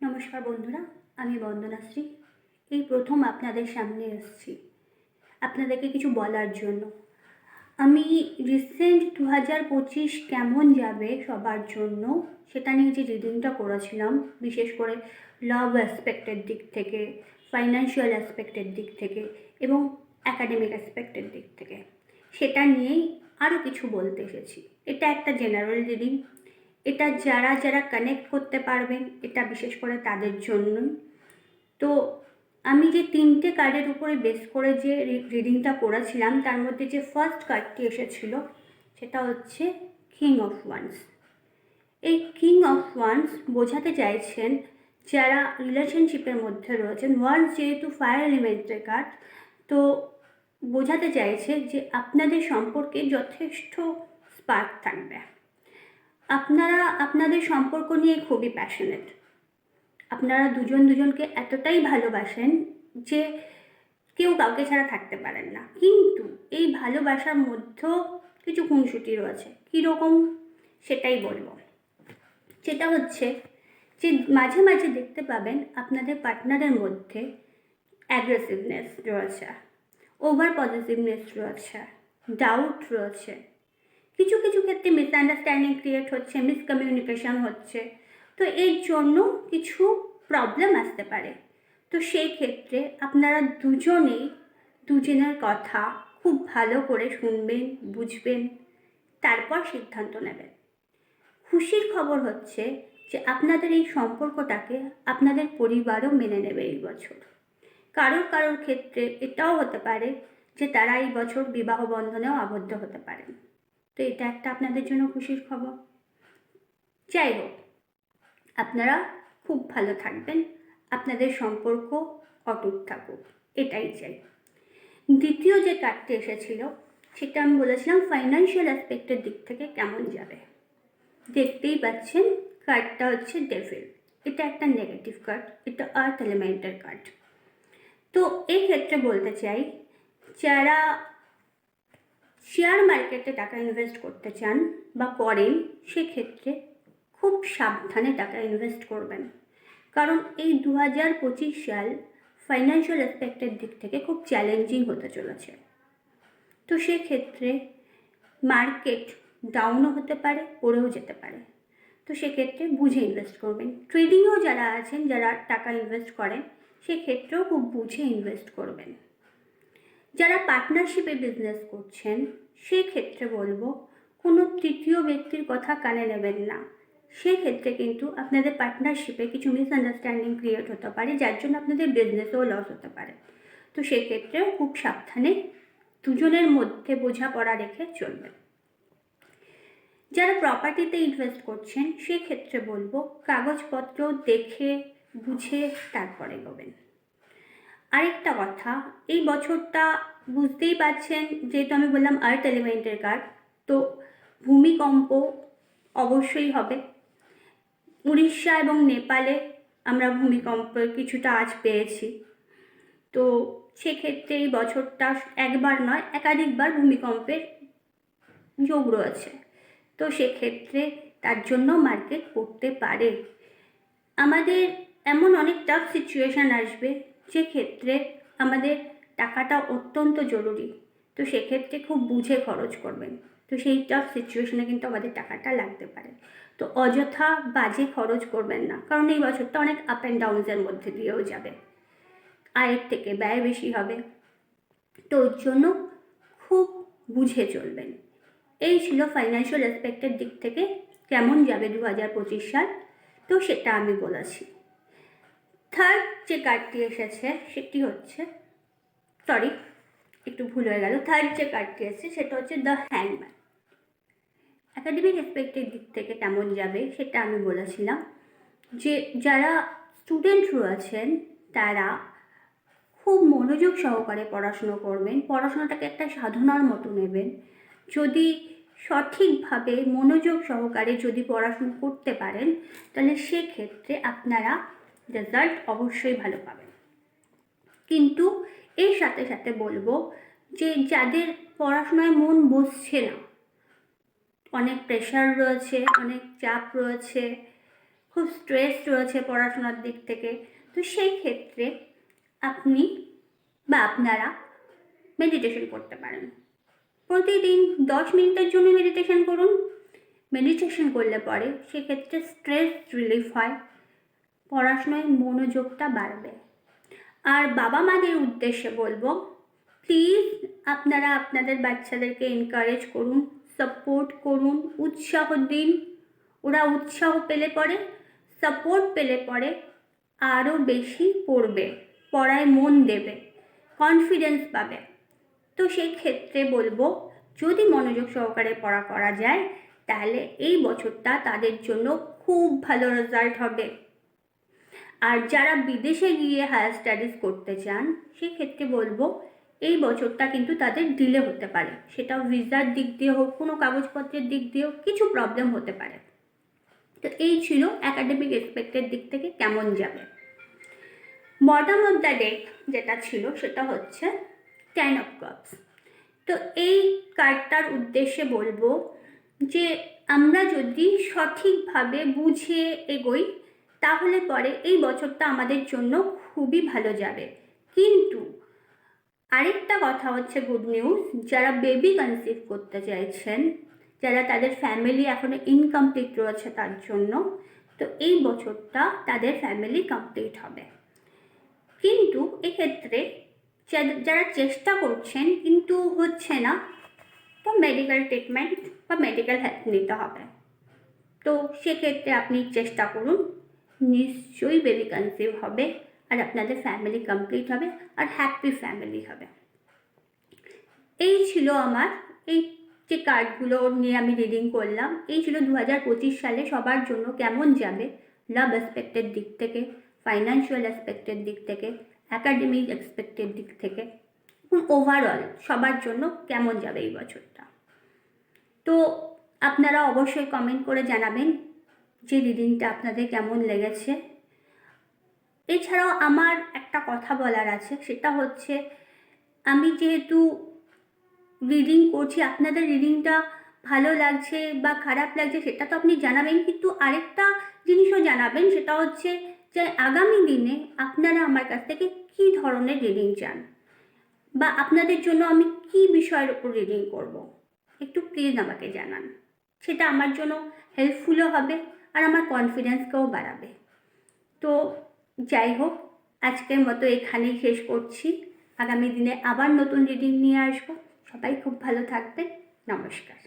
নমস্কার বন্ধুরা, আমি বন্দনাশ্রী। এই প্রথম আপনাদের সামনে এসেছি আপনাদেরকে কিছু বলার জন্য। আমি রিসেন্ট 2025 কেমন যাবে সবার জন্য সেটা নিয়ে যে রিডিংটা করেছিলাম, বিশেষ করে লাভ অ্যাসপেক্টের দিক থেকে, ফাইন্যান্সিয়াল অ্যাসপেক্টের দিক থেকে এবং অ্যাকাডেমিক অ্যাসপেক্টের দিক থেকে, সেটা নিয়েই আরও কিছু বলতে এসেছি। এটা একটা জেনারেল রিডিং। এটা যারা যারা কানেক্ট করতে পারবেন, এটা বিশেষ করে তাদের জন্যই। তো আমি যে 3টে কার্ডের উপরে বেস করে যে রিডিংটা করেছিলাম, তার মধ্যে যে ফার্স্ট কার্ডটি এসেছিল সেটা হচ্ছে কিং অফ ওয়ান্স। এই কিং অফ ওয়ান্স বোঝাতে চাইছেন যারা রিলেশনশিপের মধ্যে রয়েছেন। ওয়ান্স যেহেতু ফায়ার এলিমেন্টের কার্ড, তো বোঝাতে চাইছে যে আপনাদের সম্পর্কে যথেষ্ট স্পার্ক থাকবে। আপনারা আপনাদের সম্পর্ক নিয়ে খুবই প্যাশনেট। আপনারা দুজন দুজনকে এতটাই ভালোবাসেন যে কেউ কাউকে ছাড়া থাকতে পারেন না। কিন্তু এই ভালোবাসার মধ্যেও কিছু খুনসুটি রয়েছে। কীরকম সেটাই বলবো। সেটা হচ্ছে যে মাঝে মাঝে দেখতে পাবেন আপনাদের পার্টনারের মধ্যে অ্যাগ্রেসিভনেস রয়েছে, ওভার পজিটিভনেস রয়েছে, ডাউট রয়েছে, কিছু কিছু ক্ষেত্রে মিসআন্ডারস্ট্যান্ডিং ক্রিয়েট হচ্ছে, মিসকমিউনিকেশন হচ্ছে। তো এর জন্য কিছু প্রবলেম আসতে পারে। তো সেই ক্ষেত্রে আপনারা দুজনের কথা খুব ভালো করে শুনবেন, বুঝবেন, তারপর সিদ্ধান্ত নেবেন। খুশির খবর হচ্ছে যে আপনাদের এই সম্পর্কটাকে আপনাদের পরিবারও মেনে নেবে এই বছর। কারোর ক্ষেত্রে এটাও হতে পারে যে তারা এই বছর বিবাহ বন্ধনেও আবদ্ধ হতে পারেন। তো এটা একটা আপনাদের জন্য খুশির খবর। যাই হোক, আপনারা খুব ভালো থাকবেন, আপনাদের সম্পর্ক অটুট থাকুক, এটাই চাই। দ্বিতীয় যে কার্ডটি এসেছিল সেটা আমি বলেছিলাম ফাইন্যান্সিয়াল অ্যাসপেক্টের দিক থেকে কেমন যাবে। দেখতেই পাচ্ছেন কার্ডটা হচ্ছে ডেভিল। এটা একটা নেগেটিভ কার্ড, এটা আর্থ এলিমেন্টের কার্ড। তো এই ক্ষেত্রে বলতে চাই, যারা শেয়ার মার্কেটে টাকা ইনভেস্ট করতে চান বা করেন, সেক্ষেত্রে খুব সাবধানে টাকা ইনভেস্ট করবেন। কারণ এই 2025 সাল ফাইন্যান্সিয়াল অ্যাসপেক্টের দিক থেকে খুব চ্যালেঞ্জিং হতে চলেছে। তো সেক্ষেত্রে মার্কেট ডাউনও হতে পারে, পড়েও যেতে পারে। তো সেক্ষেত্রে বুঝে ইনভেস্ট করবেন। ট্রেডিংয়েও যারা আছেন, যারা টাকা ইনভেস্ট করেন, সেক্ষেত্রেও খুব বুঝে ইনভেস্ট করবেন। যারা পার্টনারশিপে বিজনেস করছেন, সেক্ষেত্রে বলবো কোনো তৃতীয় ব্যক্তির কথা কানে নেবেন না। সেক্ষেত্রে কিন্তু আপনাদের পার্টনারশিপে কিছু মিসআন্ডারস্ট্যান্ডিং ক্রিয়েট হতে পারে, যার জন্য আপনাদের বিজনেসেও লস হতে পারে। তো সেক্ষেত্রেও খুব সাবধানে দুজনের মধ্যে বোঝাপড়া রেখে চলবেন। যারা প্রপার্টিতে ইনভেস্ট করছেন, সেক্ষেত্রে বলবো কাগজপত্র দেখে বুঝে তারপরে এগোবেন। আরেকটা কথা, এই বছরটা বুঝতেই পারছেন, যেহেতু আমি বললাম আর্থ এলিমেন্টের কার্ড, তো ভূমিকম্প অবশ্যই হবে। উড়িষ্যা এবং নেপালে আমরা ভূমিকম্পের কিছুটা আঁচ পেয়েছি। তো সেক্ষেত্রে এই বছরটা একবার নয়, একাধিকবার ভূমিকম্পের যোগ রয়েছে। তো সেক্ষেত্রে তার জন্য মার্কেট পড়তে পারে। আমাদের এমন অনেক টাফ সিচুয়েশান আসবে যে ক্ষেত্রে আমাদের টাকাটা অত্যন্ত জরুরি। তো সেক্ষেত্রে খুব বুঝে খরচ করবেন। তো সেই টাফ সিচুয়েশানে কিন্তু আমাদের টাকাটা লাগতে পারে। তো অযথা বাজে খরচ করবেন না, কারণ এই বছরটা অনেক আপ অ্যান্ড ডাউনসের মধ্যে দিয়েও যাবে, আয়ের থেকে ব্যয় বেশি হবে। তো ওর জন্য খুব বুঝে চলবেন। এই ছিল ফাইন্যান্সিয়াল অ্যাসপেক্টের দিক থেকে কেমন যাবে 2025 সাল। তো সেটা আমি বলেছি। থার্ড যে কার্ডটি এসেছে সেটি হচ্ছে, একটু ভুল হয়ে গেল। থার্ড যে কার্ডটি এসেছে সেটা হচ্ছে দ্য হ্যাংম্যান। অ্যাকাডেমিক অ্যাসপেক্টের দিক থেকে কেমন যাবে সেটা আমি বলেছিলাম যে যারা স্টুডেন্ট রয়েছেন তারা খুব মনোযোগ সহকারে পড়াশুনো করবেন, পড়াশোনাটাকে একটা সাধনার মতো নেবেন। যদি সঠিকভাবে মনোযোগ সহকারে যদি পড়াশুনো করতে পারেন, তাহলে সেক্ষেত্রে আপনারা রেজাল্ট অবশ্যই ভালো পাবেন। কিন্তু এর সাথে সাথে বলবো যে যাদের পড়াশোনায় মন বসছে না, অনেক প্রেশার রয়েছে, অনেক চাপ রয়েছে, খুব স্ট্রেস রয়েছে পড়াশোনার দিক থেকে, তো সেই ক্ষেত্রে আপনি বা আপনারা মেডিটেশন করতে পারেন। প্রতিদিন 10 মিনিটের জন্য মেডিটেশন করুন। মেডিটেশন করলে পরে সেক্ষেত্রে স্ট্রেস রিলিফ হয়, পড়াশোনায় মনোযোগটা বাড়বে। আর বাবা মাদের উদ্দেশ্যে বলবো, প্লিজ আপনারা আপনাদের বাচ্চাদেরকে এনকারেজ করুন, সাপোর্ট করুন, উৎসাহ দিন। ওরা উৎসাহ পেলে পরে, সাপোর্ট পেলে পরে আরও বেশি পড়বে, পড়ায় মন দেবে, কনফিডেন্স পাবে। তো সেই ক্ষেত্রে বলবো, যদি মনোযোগ সহকারে পড়া করা যায় তাহলে এই বছরটা তাদের জন্য খুব ভালো রেজাল্ট হবে। আর যারা বিদেশে গিয়ে হায়ার স্টাডিজ করতে চান সেক্ষেত্রে বলবো, এই বছরটা কিন্তু তাদের ডিলে হতে পারে, সেটা ভিসার দিক দিয়ে হোক, কোনো কাগজপত্রের দিক দিয়ে হোক, কিছু প্রবলেম হতে পারে। তো এই ছিল অ্যাকাডেমিক এসপেক্টের দিক থেকে কেমন যাবে। বটম অফ দ্য ডেক যেটা ছিল সেটা হচ্ছে 10 অফ কাপস। তো এই কার্ডটার উদ্দেশ্যে বলবো যে আমরা যদি সঠিকভাবে বুঝে এগোই তাহলে পরে এই বছরটা আমাদের জন্য খুবই ভালো যাবে। কিন্তু আরেকটা কথা হচ্ছে গুড নিউজ, যারা বেবি কনসিভ করতে চাইছেন, যারা তাদের ফ্যামিলি এখনো ইনকমপ্লিট রয়েছে তার জন্য, তো এই বছরটা তাদের ফ্যামিলি কমপ্লিট হবে। কিন্তু এক্ষেত্রে যারা চেষ্টা করছেন কিন্তু হচ্ছে না, তো মেডিকেল ট্রিটমেন্ট বা মেডিকেল হেল্প নিতে হবে। তো সেক্ষেত্রে আপনি চেষ্টা করুন, নিশ্চয়ই বেবি কনসিভ হবে আর আপনাদের ফ্যামিলি কমপ্লিট হবে আর হ্যাপি ফ্যামিলি হবে। এই ছিল আমার এই যে কার্ডগুলো নিয়ে আমি রিডিং করলাম, এই ছিল 2025 সালে সবার জন্য কেমন যাবে, লাভ অ্যাসপেক্টের দিক থেকে, ফাইন্যান্সিয়াল অ্যাসপেক্টের দিক থেকে, অ্যাকাডেমিক অ্যাসপেক্টের দিক থেকে, এবং ওভারঅল সবার জন্য কেমন যাবে এই বছরটা। তো আপনারা অবশ্যই কমেন্ট করে জানাবেন যে রিডিংটা আপনাদের কেমন লেগেছে। এছাড়াও আমার একটা কথা বলার আছে, সেটা হচ্ছে আমি যেহেতু রিডিং করছি, আপনাদের রিডিংটা ভালো লাগছে বা খারাপ লাগছে সেটা তো আপনি জানাবেন, কিন্তু আরেকটা জিনিসও জানাবেন, সেটা হচ্ছে যে আগামী দিনে আপনারা আমার কাছ থেকে কী ধরনের রিডিং চান বা আপনাদের জন্য আমি কী বিষয়ের উপর রিডিং করব, একটু প্লিজ আমাকে জানান। সেটা আমার জন্য হেল্পফুলও হবে আর আমার কনফিডেন্সকেও বাড়াবে। তো যাই হোক, আজকের মতো এখানেই শেষ করছি। আগামী দিনে আবার নতুন রিডিং নিয়ে আসবো। সবাই খুব ভালো থাকবেন। নমস্কার।